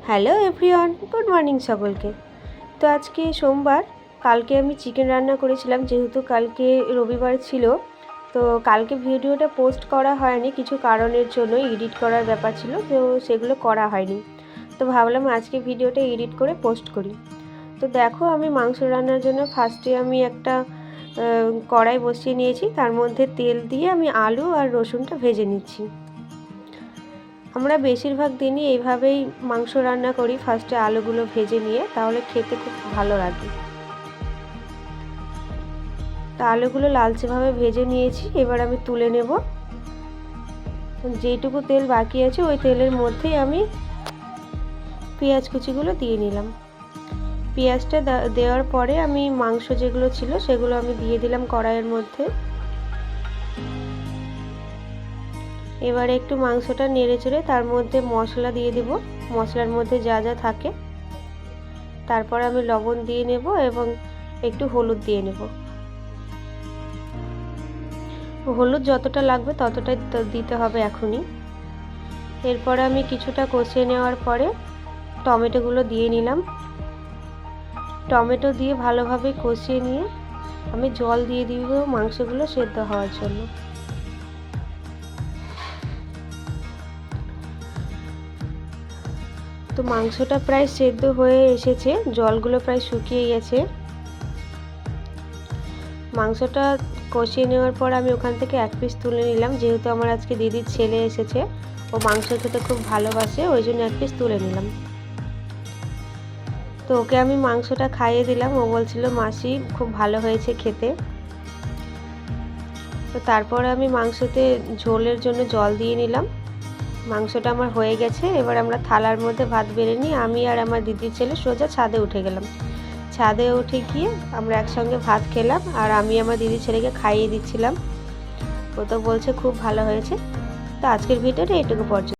Hello everyone, good morning সকলকে। তো আজকে সোমবার, কালকে আমি চিকেন রান্না করেছিলাম, যেহেতু কালকে রবিবার ছিল। তো কালকে ভিডিওটা পোস্ট করা হয়নি, কিছু কারণের জন্য এডিট করার ব্যাপার ছিল, তো সেগুলো করা হয়নি। তো ভাবলাম আজকে ভিডিওটা এডিট করে পোস্ট করি। তো দেখো, আমি মাংস রান্নার জন্য ফার্স্টে আমি একটা কড়াই বসিয়ে নিয়েছি, তার মধ্যে তেল দিয়ে আমি আলু আর রসুনটা ভেজে নিচ্ছি। আমরা বেশিরভাগ দিনই এইভাবেই মাংস রান্না করি, ফার্স্টে আলুগুলো ভেজে নিয়ে, তাহলে খেতে খুব ভালো লাগে। তা আলুগুলো লালচেভাবে ভেজে নিয়েছি, এবার আমি তুলে নেব। যেটুকু তেল বাকি আছে ওই তেলের মধ্যেই আমি পেঁয়াজ কুচিগুলো দিয়ে নিলাম। পেঁয়াজটা দেওয়ার পরে আমি মাংস যেগুলো ছিল সেগুলো আমি দিয়ে দিলাম কড়াইয়ের মধ্যে। এবারে একটু মাংসটা নেড়ে চেড়ে তার মধ্যে মশলা দিয়ে দেব, মশলার মধ্যে যা যা থাকে। তারপর আমি লবণ দিয়ে নেব এবং একটু হলুদ দিয়ে নেব। হলুদ যতটা লাগবে ততটাই দিতে হবে এখনই। এরপর আমি কিছুটা কষিয়ে নেওয়ার পরে টমেটোগুলো দিয়ে নিলাম। টমেটো দিয়ে ভালোভাবে কষিয়ে নিয়ে আমি জল দিয়ে দিব মাংসগুলো সেদ্ধ হওয়ার জন্য। তো মাংসটা প্রায় সেদ্ধ হয়ে এসেছে, জলগুলো প্রায় শুকিয়ে গেছে। মাংসটা কষিয়ে নেওয়ার পর আমি ওখান থেকে এক পিস তুলে নিলাম, যেহেতু আমার আজকে দিদির ছেলে এসেছে, ও মাংস খেতে খুব ভালোবাসে, ওই জন্য এক পিস তুলে নিলাম। তো ওকে আমি মাংসটা খাইয়ে দিলাম, ও বলছিল মাসি খুব ভালো হয়েছে খেতে। তো তারপর আমি মাংসতে ঝোলের জন্য জল দিয়ে নিলাম। মাংসটা আমার হয়ে গেছে, এবার আমরা থালার মধ্যে ভাত বেড়ে নিই। আমি আর আমার দিদির ছেলে সোজা ছাদে উঠে গেলাম। ছাদে উঠে গিয়ে আমরা একসঙ্গে ভাত খেলাম, আর আমি আমার দিদির ছেলেকে খাইয়ে দিচ্ছিলাম। ও তো বলছে খুব ভালো হয়েছে। তো আজকের ভিডিওটা এটুকু পর্যন্ত।